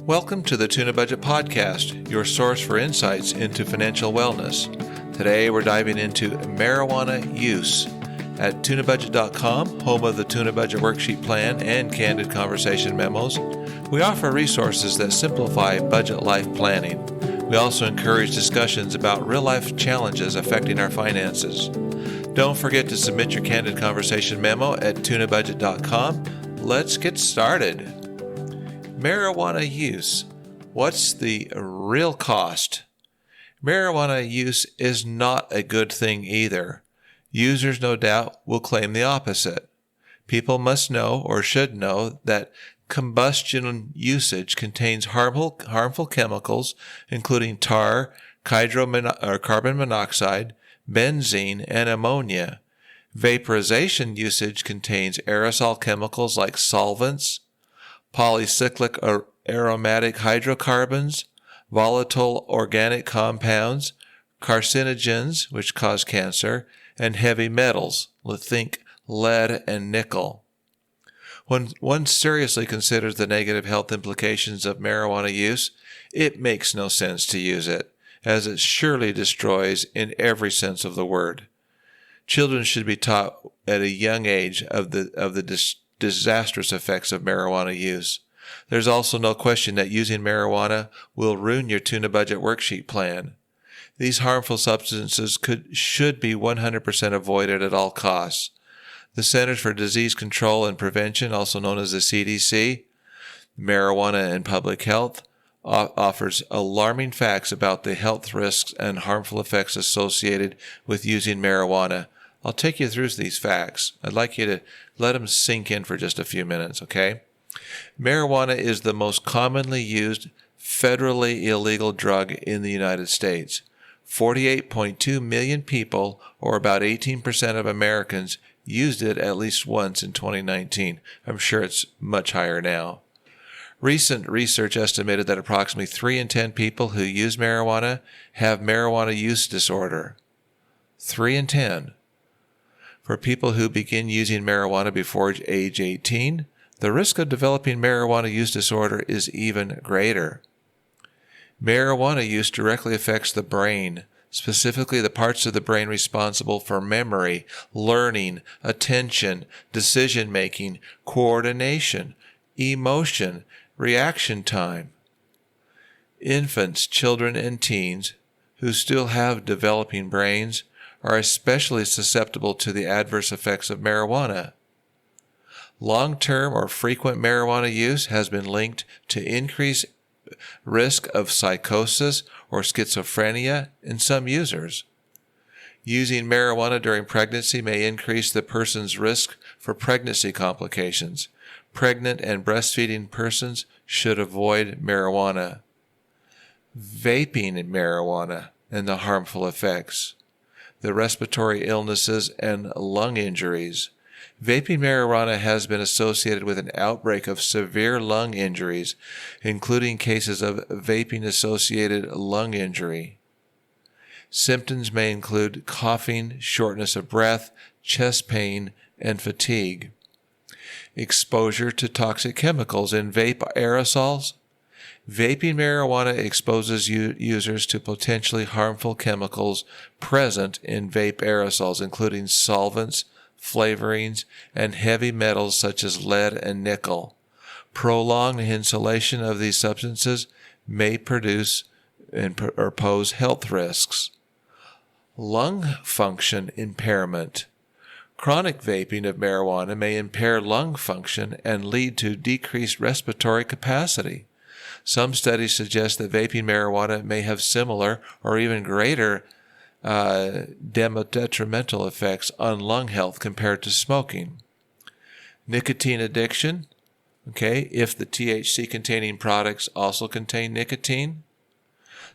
Welcome to the Tuna Budget Podcast, your source for insights into financial wellness. Today we're diving into marijuana use. At tunabudget.com, home of the Tuna Budget Worksheet Plan and Candid Conversation Memos, we offer resources that simplify budget life planning. We also encourage discussions about real-life challenges affecting our finances. Don't forget to submit your Candid Conversation Memo at tunabudget.com. Let's get started. Marijuana use. What's the real cost? Marijuana use is not a good thing either. Users, no doubt, will claim the opposite. People must know or should know that combustion usage contains harmful chemicals, including tar, carbon monoxide, benzene, and ammonia. Vaporization usage contains aerosol chemicals like solvents, polycyclic aromatic hydrocarbons, volatile organic compounds, carcinogens, which cause cancer, and heavy metals, think lead and nickel. When one seriously considers the negative health implications of marijuana use, it makes no sense to use it, as it surely destroys in every sense of the word. Children should be taught at a young age of the disastrous effects of marijuana use. There's also no question that using marijuana will ruin your Tuna Budget Worksheet Plan. These harmful substances should be 100% avoided at all costs. The Centers for Disease Control and Prevention, also known as the CDC, Marijuana and Public Health, offers alarming facts about the health risks and harmful effects associated with using marijuana. I'll take you through these facts. I'd like you to let them sink in for just a few minutes, okay? Marijuana is the most commonly used federally illegal drug in the United States. 48.2 million people, or about 18% of Americans, used it at least once in 2019. I'm sure it's much higher now. Recent research estimated that approximately 3 in 10 people who use marijuana have marijuana use disorder. 3 in 10. For people who begin using marijuana before age 18, the risk of developing marijuana use disorder is even greater. Marijuana use directly affects the brain, specifically the parts of the brain responsible for memory, learning, attention, decision-making, coordination, emotion, reaction time. Infants, children, and teens who still have developing brains are especially susceptible to the adverse effects of marijuana. Long-term or frequent marijuana use has been linked to increased risk of psychosis or schizophrenia in some users. Using marijuana during pregnancy may increase the person's risk for pregnancy complications. Pregnant and breastfeeding persons should avoid marijuana. Vaping marijuana and the harmful effects. The respiratory illnesses and lung injuries. Vaping marijuana has been associated with an outbreak of severe lung injuries, including cases of vaping-associated lung injury. Symptoms may include coughing, shortness of breath, chest pain, and fatigue. Exposure to toxic chemicals in vape aerosols. Vaping marijuana exposes users to potentially harmful chemicals present in vape aerosols, including solvents, flavorings, and heavy metals such as lead and nickel. Prolonged inhalation of these substances may produce or pose health risks. Lung function impairment. Chronic vaping of marijuana may impair lung function and lead to decreased respiratory capacity. Some studies suggest that vaping marijuana may have similar or even greater detrimental effects on lung health compared to smoking. Nicotine addiction. If the THC-containing products also contain nicotine.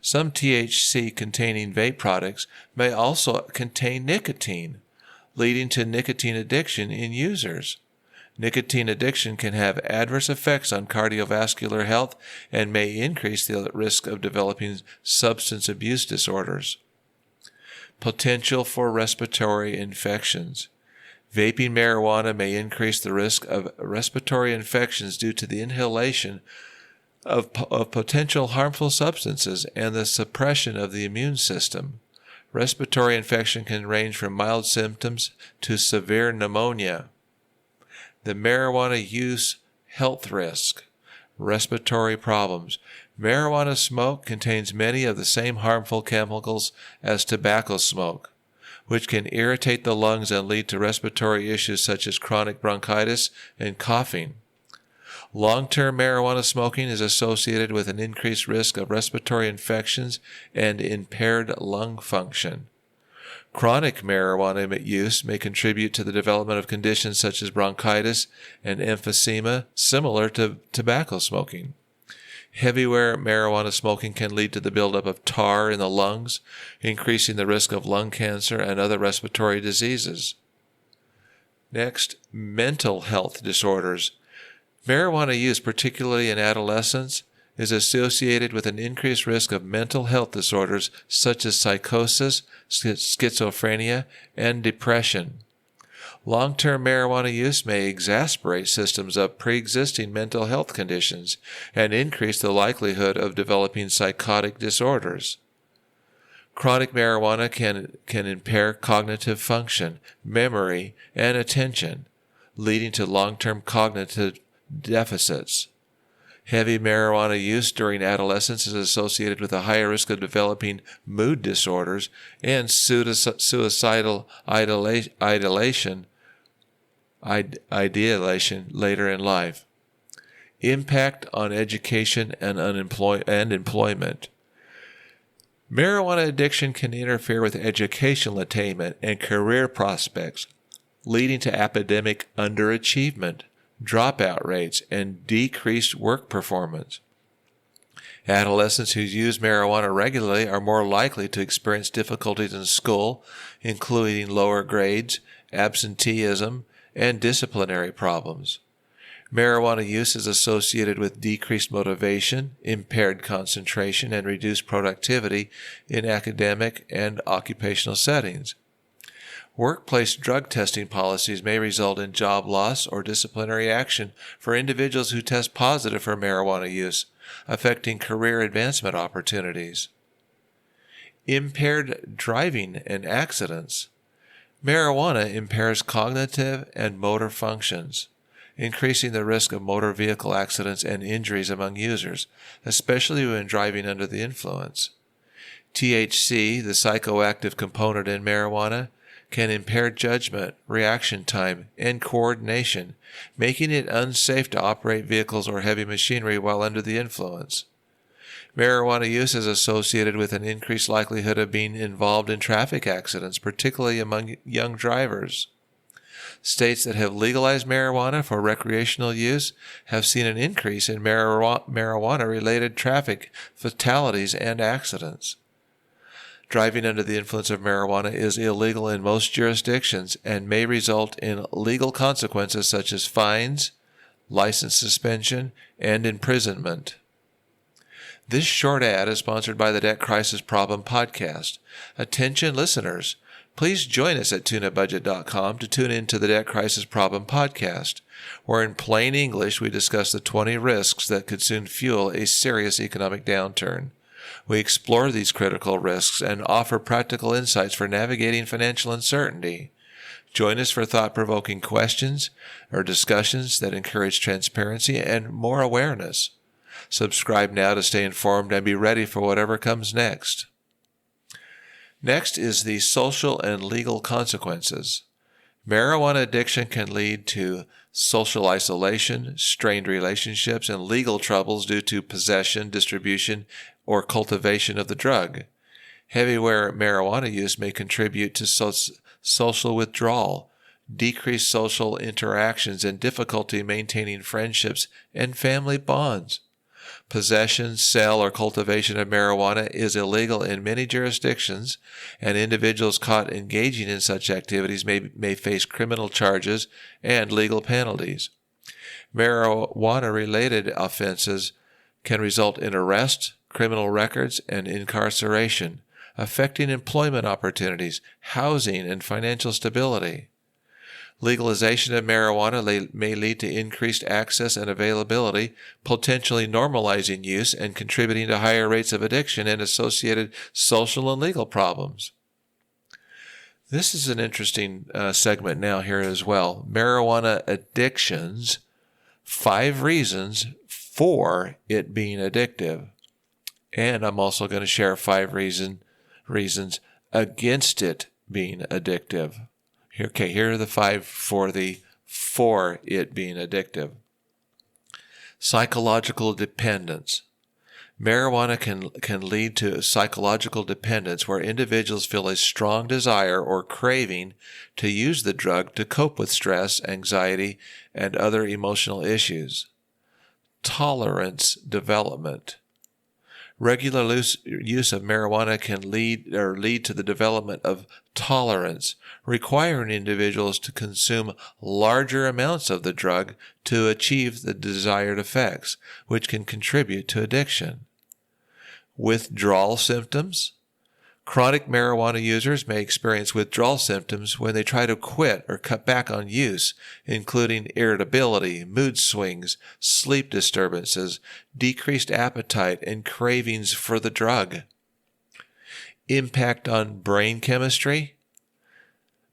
Some THC-containing vape products may also contain nicotine, leading to nicotine addiction in users. Nicotine addiction can have adverse effects on cardiovascular health and may increase the risk of developing substance abuse disorders. Potential for respiratory infections. Vaping marijuana may increase the risk of respiratory infections due to the inhalation of potential harmful substances and the suppression of the immune system. Respiratory infection can range from mild symptoms to severe pneumonia. The marijuana use health risk. Respiratory problems. Marijuana smoke contains many of the same harmful chemicals as tobacco smoke, which can irritate the lungs and lead to respiratory issues such as chronic bronchitis and coughing. Long-term marijuana smoking is associated with an increased risk of respiratory infections and impaired lung function. Chronic marijuana use may contribute to the development of conditions such as bronchitis and emphysema, similar to tobacco smoking. Heavy marijuana smoking can lead to the buildup of tar in the lungs, increasing the risk of lung cancer and other respiratory diseases. Next, mental health disorders. Marijuana use, particularly in adolescents, is associated with an increased risk of mental health disorders such as psychosis, schizophrenia, and depression. Long-term marijuana use may exacerbate symptoms of pre-existing mental health conditions and increase the likelihood of developing psychotic disorders. Chronic marijuana can impair cognitive function, memory, and attention, leading to long-term cognitive deficits. Heavy marijuana use during adolescence is associated with a higher risk of developing mood disorders and suicidal ideation later in life. Impact on education and employment. Marijuana addiction can interfere with educational attainment and career prospects, leading to academic underachievement, dropout rates, and decreased work performance. Adolescents who use marijuana regularly are more likely to experience difficulties in school, including lower grades, absenteeism, and disciplinary problems. Marijuana use is associated with decreased motivation, impaired concentration, and reduced productivity in academic and occupational settings. Workplace drug testing policies may result in job loss or disciplinary action for individuals who test positive for marijuana use, affecting career advancement opportunities. Impaired driving and accidents. Marijuana impairs cognitive and motor functions, increasing the risk of motor vehicle accidents and injuries among users, especially when driving under the influence. THC, the psychoactive component in marijuana, can impair judgment, reaction time, and coordination, making it unsafe to operate vehicles or heavy machinery while under the influence. Marijuana use is associated with an increased likelihood of being involved in traffic accidents, particularly among young drivers. States that have legalized marijuana for recreational use have seen an increase in marijuana-related traffic fatalities and accidents. Driving under the influence of marijuana is illegal in most jurisdictions and may result in legal consequences such as fines, license suspension, and imprisonment. This short ad is sponsored by the Debt Crisis Problem Podcast. Attention listeners, please join us at tunabudget.com to tune into the Debt Crisis Problem Podcast, where in plain English we discuss the 20 risks that could soon fuel a serious economic downturn. We explore these critical risks and offer practical insights for navigating financial uncertainty. Join us for thought-provoking questions or discussions that encourage transparency and more awareness. Subscribe now to stay informed and be ready for whatever comes next. Next is the social and legal consequences. Marijuana addiction can lead to social isolation, strained relationships, and legal troubles due to possession, distribution, or cultivation of the drug. Heavy marijuana use may contribute to social withdrawal, decreased social interactions, and difficulty maintaining friendships and family bonds. Possession, sale, or cultivation of marijuana is illegal in many jurisdictions, and individuals caught engaging in such activities may face criminal charges and legal penalties. Marijuana-related offenses can result in arrest, criminal records, and incarceration, affecting employment opportunities, housing, and financial stability. Legalization of marijuana may lead to increased access and availability, potentially normalizing use and contributing to higher rates of addiction and associated social and legal problems. This is an interesting segment now here as well. Marijuana addictions, 5 reasons for it being addictive. And I'm also going to share 5 reasons against it being addictive. Here are the 5 for it being addictive. Psychological dependence. Marijuana can lead to psychological dependence where individuals feel a strong desire or craving to use the drug to cope with stress, anxiety, and other emotional issues. Tolerance development. Regular use of marijuana can lead to the development of tolerance, requiring individuals to consume larger amounts of the drug to achieve the desired effects, which can contribute to addiction. Withdrawal symptoms. Chronic marijuana users may experience withdrawal symptoms when they try to quit or cut back on use, including irritability, mood swings, sleep disturbances, decreased appetite, and cravings for the drug. Impact on brain chemistry.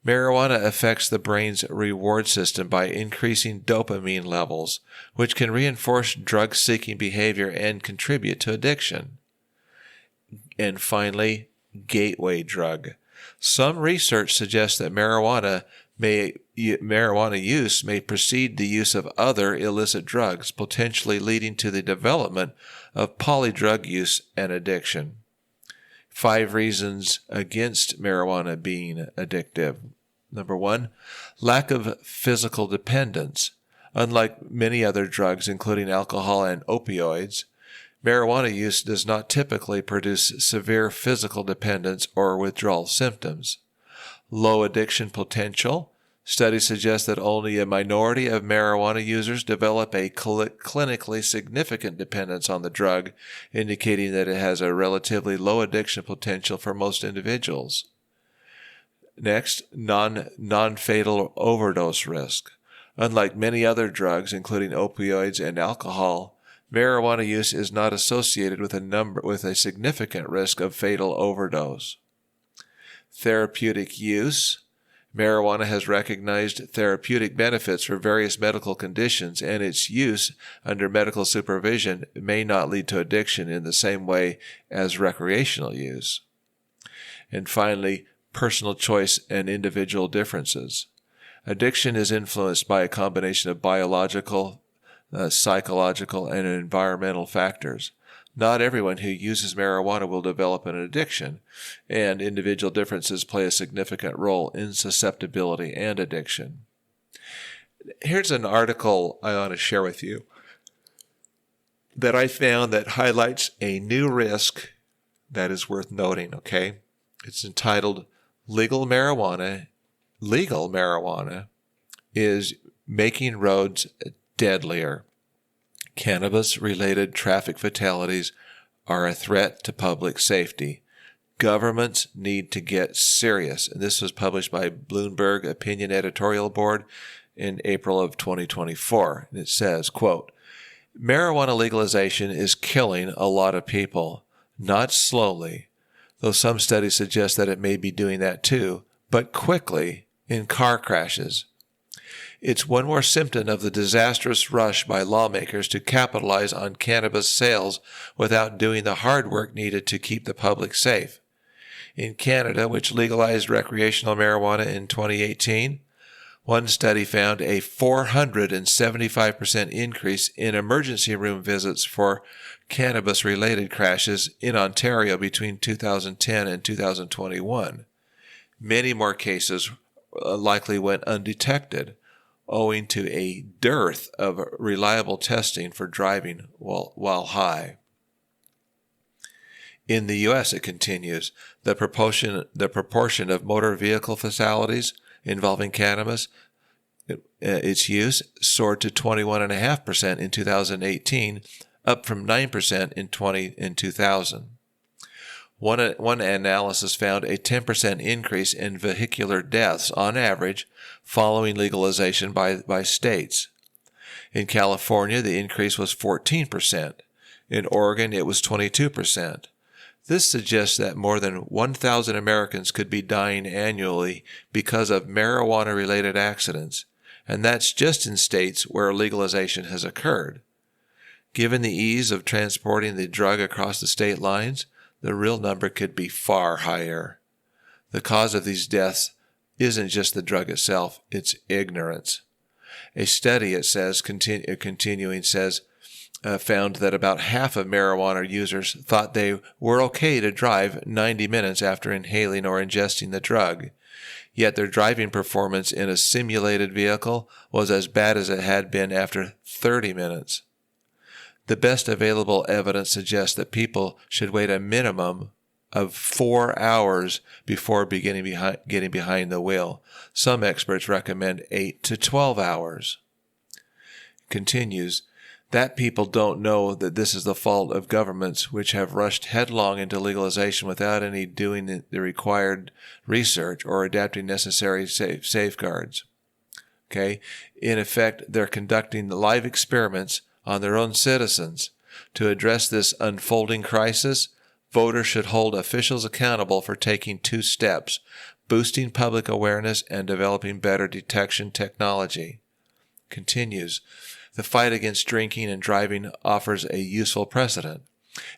Marijuana affects the brain's reward system by increasing dopamine levels, which can reinforce drug-seeking behavior and contribute to addiction. And finally, gateway drug. Some research suggests that marijuana use may precede the use of other illicit drugs, potentially leading to the development of polydrug use and addiction. 5 reasons against marijuana being addictive. Number 1, lack of physical dependence. Unlike many other drugs, including alcohol and opioids, marijuana use does not typically produce severe physical dependence or withdrawal symptoms. Low addiction potential. Studies suggest that only a minority of marijuana users develop a clinically significant dependence on the drug, indicating that it has a relatively low addiction potential for most individuals. Next, non-fatal overdose risk. Unlike many other drugs, including opioids and alcohol, marijuana use is not associated with a significant risk of fatal overdose. Therapeutic use. Marijuana has recognized therapeutic benefits for various medical conditions, and its use under medical supervision may not lead to addiction in the same way as recreational use. And finally, personal choice and individual differences. Addiction is influenced by a combination of biological, psychological, and environmental factors. Not everyone who uses marijuana will develop an addiction, and individual differences play a significant role in susceptibility and addiction. Here's an article I want to share with you that I found that highlights a new risk that is worth noting, okay? It's entitled Legal Marijuana is Making Roads Deadlier. Cannabis-related traffic fatalities are a threat to public safety. Governments need to get serious. And this was published by Bloomberg Opinion Editorial Board in April of 2024. And it says, quote, marijuana legalization is killing a lot of people, not slowly, though some studies suggest that it may be doing that too, but quickly in car crashes. It's one more symptom of the disastrous rush by lawmakers to capitalize on cannabis sales without doing the hard work needed to keep the public safe. In Canada, which legalized recreational marijuana in 2018, one study found a 475% increase in emergency room visits for cannabis-related crashes in Ontario between 2010 and 2021. Many more cases likely went undetected, owing to a dearth of reliable testing for driving while high. In the U.S., it continues, the proportion of motor vehicle fatalities involving cannabis, its use soared to 21.5% in 2018, up from 9% in 2000. One analysis found a 10% increase in vehicular deaths on average following legalization by states. In California, the increase was 14%. In Oregon, it was 22%. This suggests that more than 1,000 Americans could be dying annually because of marijuana-related accidents, and that's just in states where legalization has occurred. Given the ease of transporting the drug across the state lines, the real number could be far higher. The cause of these deaths isn't just the drug itself, it's ignorance. A study, it says, found that about half of marijuana users thought they were okay to drive 90 minutes after inhaling or ingesting the drug, yet their driving performance in a simulated vehicle was as bad as it had been after 30 minutes. The best available evidence suggests that people should wait a minimum of 4 hours before getting behind the wheel. Some experts recommend 8 to 12 hours. Continues, that people don't know that this is the fault of governments which have rushed headlong into legalization without any doing the required research or adapting necessary safeguards. Okay? In effect, they're conducting live experiments on their own citizens. To address this unfolding crisis, voters should hold officials accountable for taking 2 steps: boosting public awareness and developing better detection technology. Continues, the fight against drinking and driving offers a useful precedent.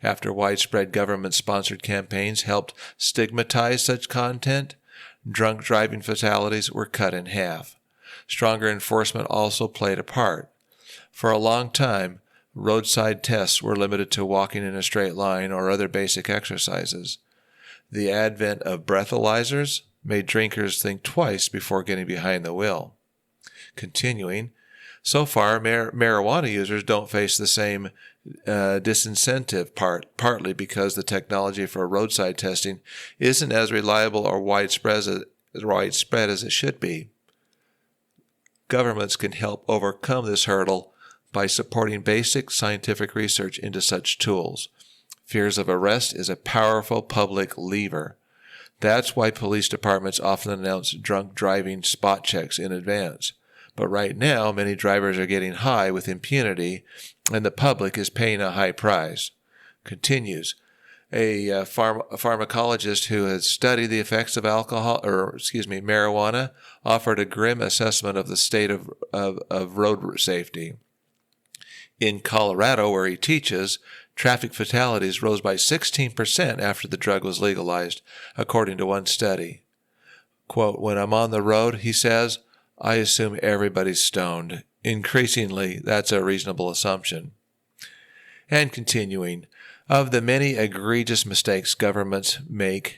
After widespread government-sponsored campaigns helped stigmatize such content, drunk driving fatalities were cut in half. Stronger enforcement also played a part. For a long time, roadside tests were limited to walking in a straight line or other basic exercises. The advent of breathalyzers made drinkers think twice before getting behind the wheel. Continuing, so far, marijuana users don't face the same disincentive, partly because the technology for roadside testing isn't as reliable or widespread as it should be. Governments can help overcome this hurdle by supporting basic scientific research into such tools. Fears of arrest is a powerful public lever. That's why police departments often announce drunk driving spot checks in advance. But right now, many drivers are getting high with impunity, and the public is paying a high price. Continues, a pharmacologist who has studied the effects of marijuana offered a grim assessment of the state of road safety. In Colorado, where he teaches, traffic fatalities rose by 16% after the drug was legalized, according to one study. Quote, when I'm on the road, he says, I assume everybody's stoned. Increasingly, that's a reasonable assumption. And continuing, of the many egregious mistakes governments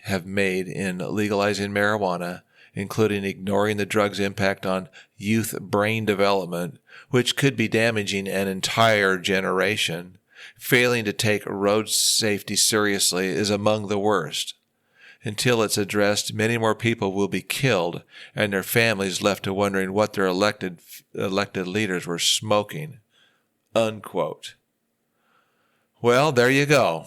have made in legalizing marijuana, including ignoring the drug's impact on youth brain development, which could be damaging an entire generation, failing to take road safety seriously is among the worst. Until it's addressed, many more people will be killed and their families left to wondering what their elected leaders were smoking. Unquote. Well, there you go.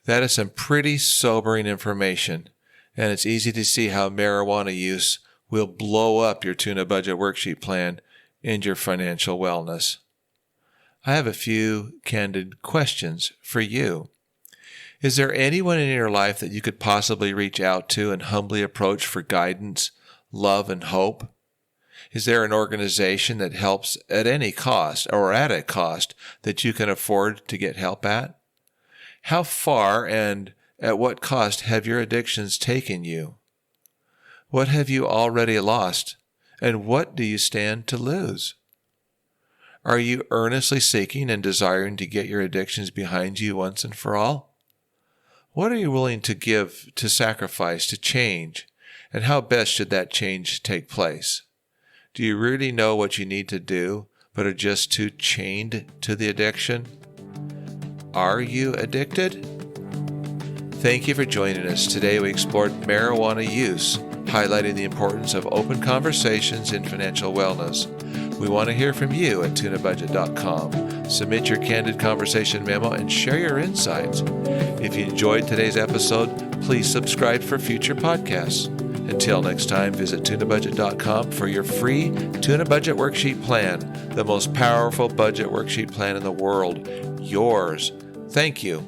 That is some pretty sobering information, and it's easy to see how marijuana use will blow up your tuna budget worksheet plan and your financial wellness. I have a few candid questions for you. Is there anyone in your life that you could possibly reach out to and humbly approach for guidance, love, and hope? Is there an organization that helps at any cost or at a cost that you can afford to get help at? How far and at what cost have your addictions taken you? What have you already lost, and what do you stand to lose? Are you earnestly seeking and desiring to get your addictions behind you once and for all? What are you willing to give, to sacrifice, to change, and how best should that change take place? Do you really know what you need to do, but are just too chained to the addiction? Are you addicted? Thank you for joining us. Today we explored marijuana use, highlighting the importance of open conversations in financial wellness. We want to hear from you at tunabudget.com. Submit your Candid Conversation Memo and share your insights. If you enjoyed today's episode, please subscribe for future podcasts. Until next time, visit tunabudget.com for your free Tuna Budget Worksheet Plan, the most powerful budget worksheet plan in the world. Yours. Thank you.